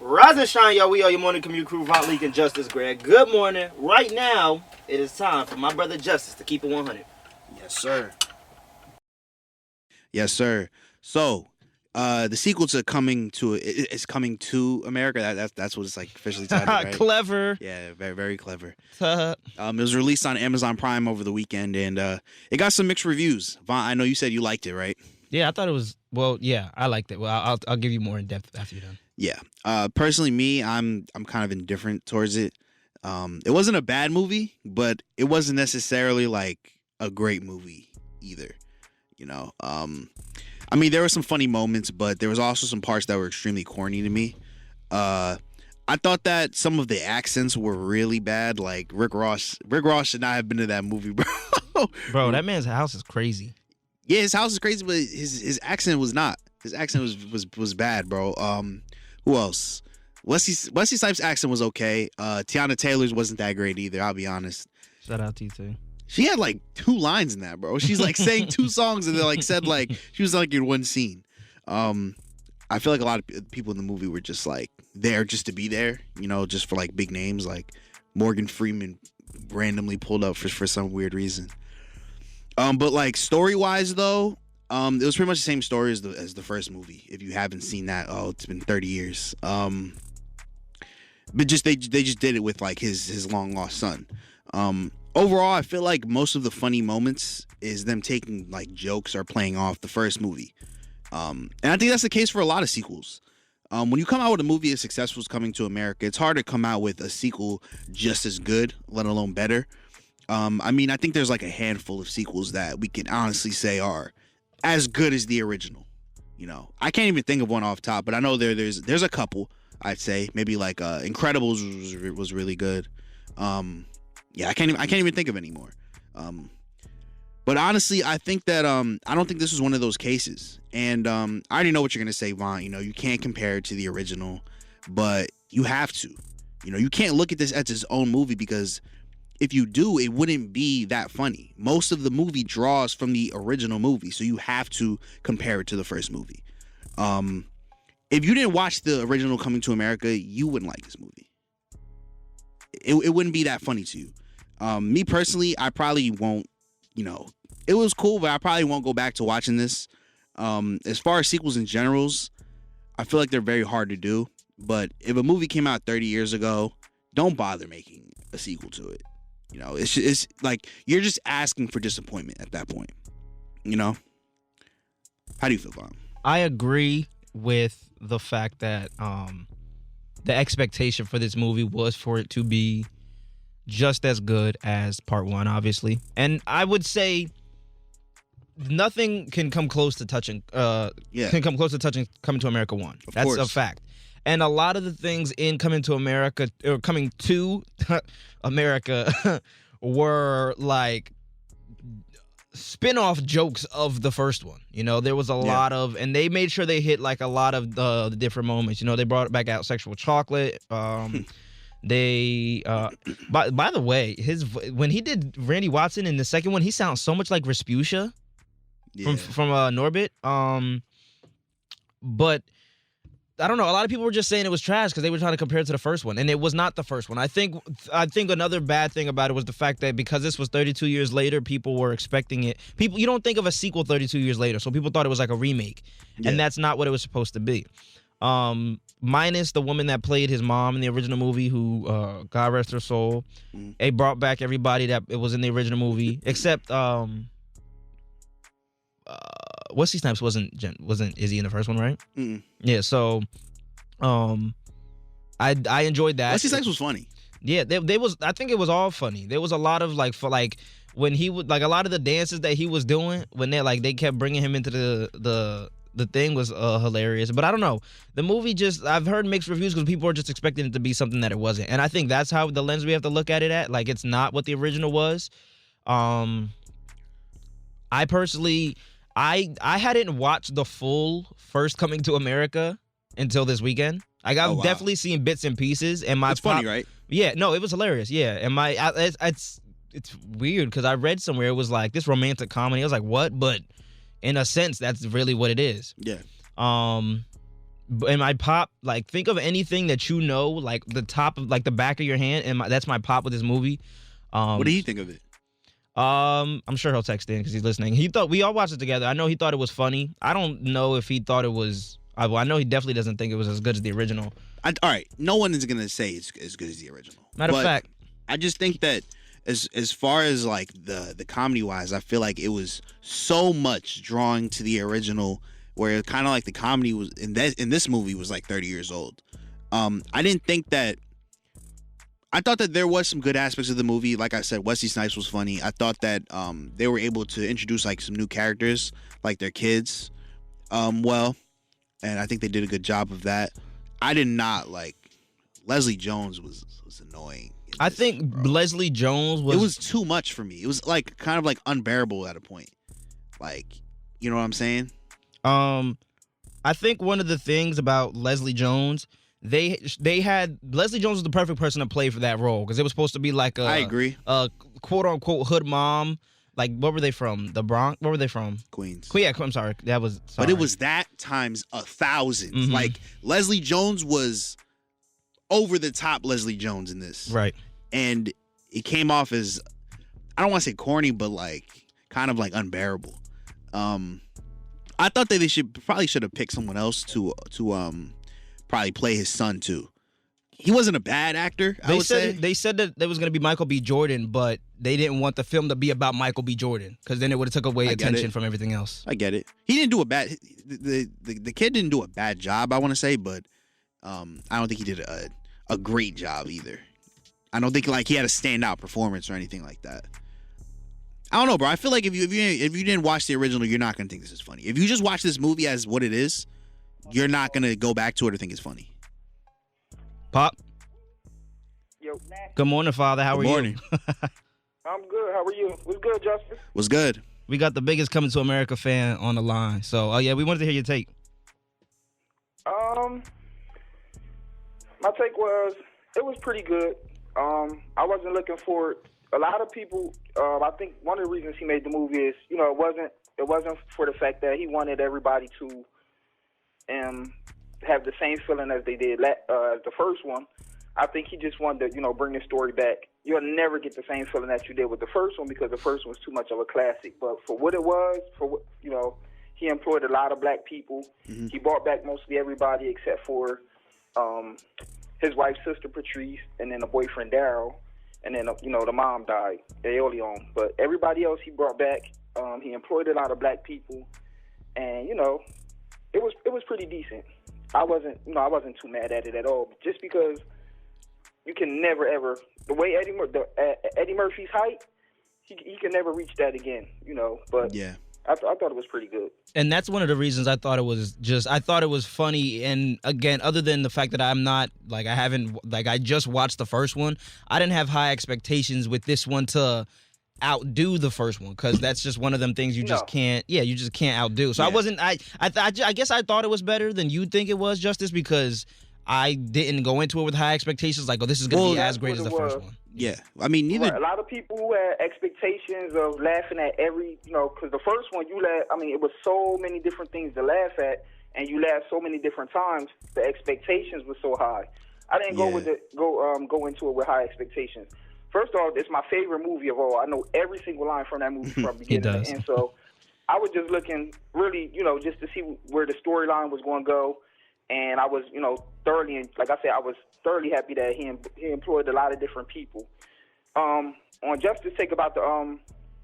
Rise and shine, y'all. We are your morning commute crew, Von Leak and Justice Greg. Good morning. Right now, it is time for my brother Justice to keep it 100. Yes, sir. Yes, sir. So, the sequel to coming to America. That's what it's like officially titled, right? Clever. Yeah, very, very clever. It was released on Amazon Prime over the weekend, and it got some mixed reviews. Vaughn, I know you said you liked it, right? Yeah, I thought it was. Well, yeah, I liked it. Well, I'll give you more in depth after you're done. Yeah. Personally, I'm kind of indifferent towards it. It wasn't a bad movie, but it wasn't necessarily like a great movie either. You know. I mean, there were some funny moments, but there was also some parts that were extremely corny to me. I thought that some of the accents were really bad. Like Rick Ross should not have been in that movie, bro. Bro, that man's house is crazy. Yeah, his house is crazy, but his accent was not. His accent was bad, bro. Who else? Wesley Snipes' accent was okay. Tiana Taylor's wasn't that great either. I'll be honest. Shout out to you too. She had like 2 lines in that, bro. She's like saying 2 songs and they like said like she was like in one scene. I feel like a lot of people in the movie were just like there just to be there, you know, just for like big names. Like Morgan Freeman randomly pulled up for some weird reason. But like story wise though, it was pretty much the same story as the first movie. If you haven't seen that, it's been 30 years. But just they just did it with like his long lost son. Overall, I feel like most of the funny moments is them taking like jokes or playing off the first movie. And I think that's the case for a lot of sequels. When you come out with a movie as successful as Coming to America, it's hard to come out with a sequel just as good, let alone better. I mean, I think there's like a handful of sequels that we can honestly say are as good as the original. You know, I can't even think of one off top, but I know there's a couple. I'd say maybe like Incredibles was really good. Yeah, I can't even think of any more. But honestly, I think that I don't think this was one of those cases. And I already know what you're gonna say, Vaughn. You know, you can't compare it to the original, but you have to. You know, you can't look at this as its own movie because if you do, it wouldn't be that funny. Most of the movie draws from the original movie, so you have to compare it to the first movie. If you didn't watch the original Coming to America, you wouldn't like this movie. It wouldn't be that funny to you. Me personally, I probably won't, you know, it was cool, but I probably won't go back to watching this. As far as sequels and generals, I feel like they're very hard to do. But if a movie came out 30 years ago, don't bother making a sequel to it. You know, it's like you're just asking for disappointment at that point. You know? How do you feel, Bob? I agree with the fact that the expectation for this movie was for it to be just as good as part 1, obviously. And I would say nothing can come close to touching Coming to America 1. Of That's course. a fact. And a lot of the things in Coming to America America were like spin-off jokes of the first one. You know, there was a lot of, and they made sure they hit like a lot of the different moments. You know, they brought back out Sexual Chocolate. They by the way, when he did Randy Watson in the second one, he sounds so much like Respucia from Norbit. But I don't know. A lot of people were just saying it was trash because they were trying to compare it to the first one, and it was not the first one. I think another bad thing about it was the fact that because this was 32 years later, people were expecting it. You don't think of a sequel 32 years later, so people thought it was like a remake, and that's not what it was supposed to be. Minus the woman that played his mom in the original movie, who God rest her soul. They brought back everybody that it was in the original movie, except Wesley Snipes wasn't Izzy in the first one, right? Mm-mm. Yeah, so I enjoyed that. Wesley Snipes was funny. Yeah, they was. I think it was all funny. There was a lot of like when he would like a lot of the dances that he was doing when they kept bringing him into the thing was hilarious. But I don't know. The movie I've heard mixed reviews because people are just expecting it to be something that it wasn't. And I think that's how the lens we have to look at it at. Like, it's not what the original was. I personally, I hadn't watched the full first Coming to America until this weekend. Like, I've definitely seen bits and pieces. And it's funny, right? Yeah, no, it was hilarious. Yeah, and it's weird because I read somewhere it was like this romantic comedy. I was like, what? But in a sense, that's really what it is. Yeah. And my pop, like, think of anything that you know, like the top of, like, the back of your hand, and that's my pop with this movie. What do you think of it? I'm sure he'll text in because he's listening. He thought we all watched it together. I know he thought it was funny. I don't know if he thought it was. Well, I know he definitely doesn't think it was as good as the original. All right, no one is gonna say it's as good as the original. Matter of fact, I just think that as far as like the comedy wise, I feel like it was so much drawing to the original, where kind of like the comedy was in this movie was like 30 years old. I didn't think that. I thought that there was some good aspects of the movie. Like I said, Wesley Snipes was funny. I thought that they were able to introduce like some new characters, like their kids, well, and I think they did a good job of that. I did not like Leslie Jones was annoying. I think Leslie Jones was. It was too much for me. It was like kind of like unbearable at a point. Like, you know what I'm saying? I think one of the things about Leslie Jones. They had Leslie Jones was the perfect person to play for that role because it was supposed to be like I agree. A quote unquote hood mom. Like, what were they from? The Bronx? Where were they from? Queens. Yeah, I'm sorry. That was. Sorry. But it was that times 1,000. Mhm. Like Leslie Jones was over the top. Leslie Jones in this, right? And it came off as, I don't want to say corny, but like kind of like unbearable. I thought that they probably should have picked someone else to probably play his son too. He wasn't a bad actor. They said that there was going to be Michael B. Jordan, but they didn't want the film to be about Michael B. Jordan because then it would have took away attention from everything else. I get it. He didn't do a bad. The kid didn't do a bad job, I want to say, but I don't think he did a great job either. I don't think like he had a standout performance or anything like that. I don't know, bro. I feel like if you didn't watch the original, you're not gonna think this is funny. If you just watch this movie as what it is, you're not gonna go back to it or think it's funny. Pop. Yo. Good morning, Father. How are you? Good morning. I'm good. How are you? What's good, Justice? What's good? We got the biggest Coming to America fan on the line. So, yeah, we wanted to hear your take. My take was it was pretty good. I wasn't looking for it. A lot of people. I think one of the reasons he made the movie is, you know, it wasn't for the fact that he wanted everybody to have the same feeling as they did the first one. I think he just wanted to, you know, bring the story back. You'll never get the same feeling that you did with the first one because the first one was too much of a classic. But for what it was, you know, he employed a lot of black people. Mm-hmm. He brought back mostly everybody except for his wife's sister Patrice, and then the boyfriend Daryl, and then you know the mom died, Aeolion. But everybody else he brought back. He employed a lot of black people, and you know, it was pretty decent. I wasn't too mad at it at all, just because you can never ever the way Eddie Murphy's height, he can never reach that again, you know. But yeah, I thought it was pretty good. And that's one of the reasons I thought it was funny. And again, other than the fact that I just watched the first one, I didn't have high expectations with this one to outdo the first one because that's just one of them things you just can't outdo. So yeah. I guess I thought it was better than you'd think it was, Justice, because I didn't go into it with high expectations like, oh, this is going to be as great as the first one. Yeah, I mean, neither. Right. A lot of people who had expectations of laughing at every, you know, because the first one it was so many different things to laugh at, and you laughed so many different times. The expectations were so high. I didn't go into it with high expectations. First off, it's my favorite movie of all. I know every single line from that movie from beginning to end. So I was just looking really, you know, just to see where the storyline was going to go. And I was, you know, I was thoroughly happy that he employed a lot of different people. On Justice take about the,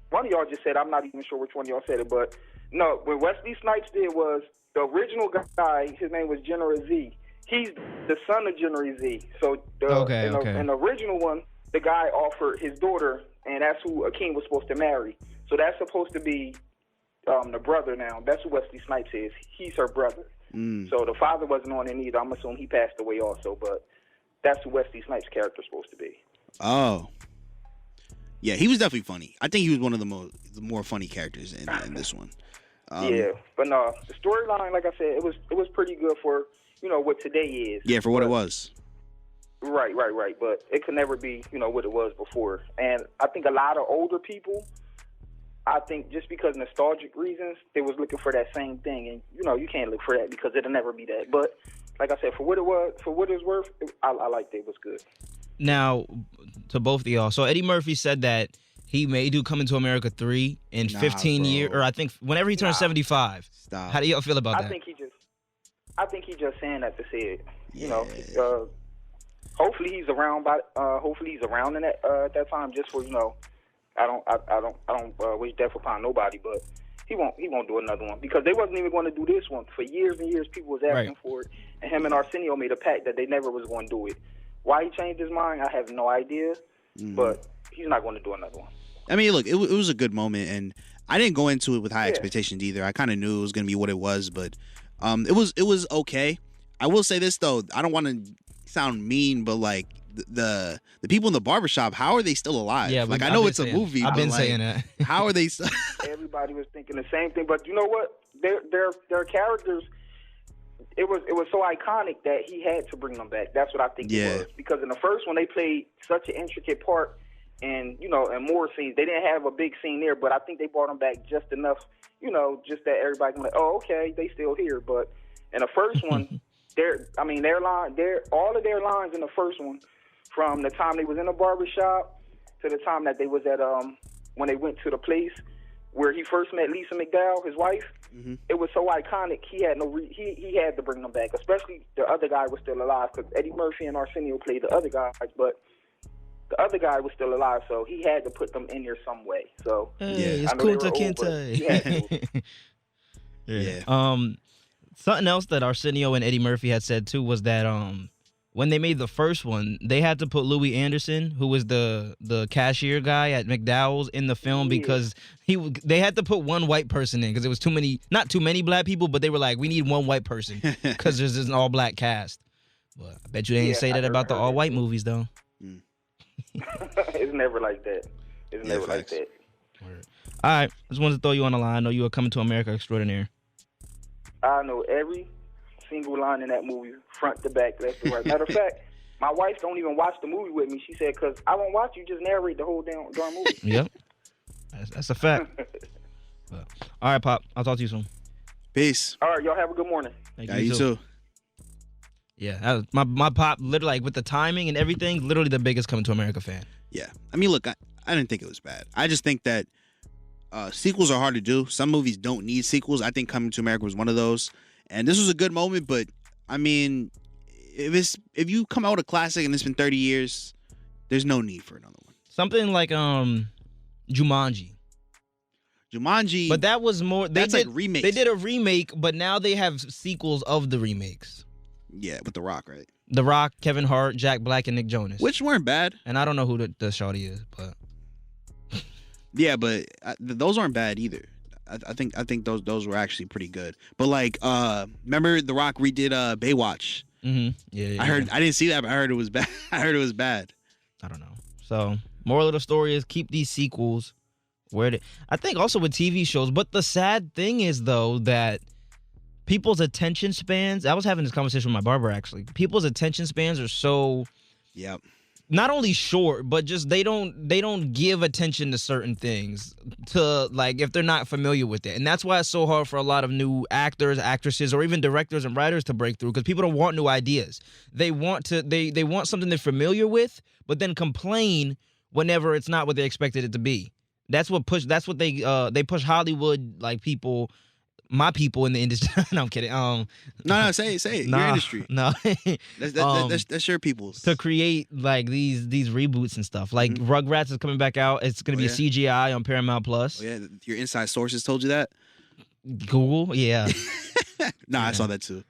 one of y'all just said, I'm not even sure which one of y'all said it, but no, what Wesley Snipes did was the original guy, his name was General Z. He's the son of General Z. So in the original one, the guy offered his daughter, and that's who Akeem was supposed to marry. So that's supposed to be the brother now. That's who Wesley Snipes is. He's her brother. So the father wasn't on it either. I'm assuming he passed away also, but that's who Wesley Snipes' character is supposed to be. Oh. Yeah, he was definitely funny. I think he was one of the more funny characters in this one. Yeah, but no, the storyline, like I said, it was pretty good for, you know, what today is. Yeah, for what it was. Right. But it could never be, you know, what it was before. And I think a lot of older people, I think just because nostalgic reasons, they was looking for that same thing. And, you know, you can't look for that because it'll never be that. But like I said, for what it's worth, I liked it. It was good. Now, to both of y'all, so Eddie Murphy said that he may do Coming to America 3 in 15 years, or I think whenever he turns 75. Stop. How do y'all feel about that? I think he just saying that to say it. You Yeah. know, hopefully he's around in that time. Just for I don't wish death upon nobody, but he won't do another one because they wasn't even going to do this one for years and years. People was asking for it, and him and Arsenio made a pact that they never was going to do it. Why he changed his mind, I have no idea, but he's not going to do another one. I mean, look, it was a good moment, and I didn't go into it with high expectations either. I kind of knew it was going to be what it was, but it was okay. I will say this though, I don't want to sound mean, but like the people in the barbershop, how are they still alive? Yeah, like I know it's a movie. I've been but, saying like, that. How are they? Everybody was thinking the same thing, but you know what? Their characters. It was so iconic that he had to bring them back. That's what I think it was. Because in the first one, they played such an intricate part, and and more scenes. They didn't have a big scene there, but I think they brought them back just enough, just that everybody can be like, oh, okay, they still here. But in the first one, all of their lines in the first one, from the time they was in the barbershop to the time that they was at when they went to the place where he first met Lisa McDowell, his wife. It was so iconic. He had he had to bring them back. Especially the other guy was still alive because Eddie Murphy and Arsenio played the other guys, but the other guy was still alive, so he had to put them in there some way. So Hey, it's I know they Kunta were old, Kinte. but he had to. Yeah. Something else that Arsenio and Eddie Murphy had said too was that when they made the first one, they had to put Louis Anderson, who was the cashier guy at McDowell's, in the film because they had to put one white person in because there was not too many black people, but they were like, we need one white person because there's an all black cast. But I bet you they ain't say that about the all white movies though. It's never like that. It's never like that. All right, just wanted to throw you on the line. I know you are Coming to America extraordinaire. I know every single line in that movie, front to back, left to right. Matter of fact, my wife don't even watch the movie with me. She said, because I won't watch you, just narrate the whole darn movie. Yep. That's a fact. But, all right, Pop. I'll talk to you soon. Peace. All right, y'all have a good morning. Thank Yeah, you too. Yeah, that was my Pop, literally, like, with the timing and everything, literally the biggest Coming to America fan. Yeah. I mean, look, I didn't think it was bad. I just think that sequels are hard to do. Some movies don't need sequels. I think Coming to America was one of those. And this was a good moment, but I mean, if you come out with a classic and it's been 30 years, there's no need for another one. Something like Jumanji. But that was more. That's like remakes. They did a remake, but now they have sequels of the remakes. Yeah, with The Rock, right? The Rock, Kevin Hart, Jack Black, and Nick Jonas. Which weren't bad. And I don't know who the shawty is, but yeah, but those aren't bad either. I think those were actually pretty good. But like, remember The Rock redid Baywatch? Mm-hmm. Yeah. I didn't see that, but I heard it was bad. I heard it was bad. I don't know. So, moral of the story is keep these sequels I think also with TV shows. But the sad thing is though that people's attention spans. I was having this conversation with my barber actually. People's attention spans are so. Yep. Not only short, but just they don't give attention to certain things to like if they're not familiar with it. And that's why it's so hard for a lot of new actors, actresses, or even directors and writers to break through because people don't want new ideas. They want they want something they're familiar with, but then complain whenever it's not what they expected it to be. That's what they push Hollywood like people. My people in the industry. No, I'm kidding. No, say it. Nah, your industry. No, that's your people's. To create like these reboots and stuff. Like Rugrats is coming back out. It's gonna be a CGI on Paramount Plus. Oh, yeah, your inside sources told you that. Google, yeah. I saw that too.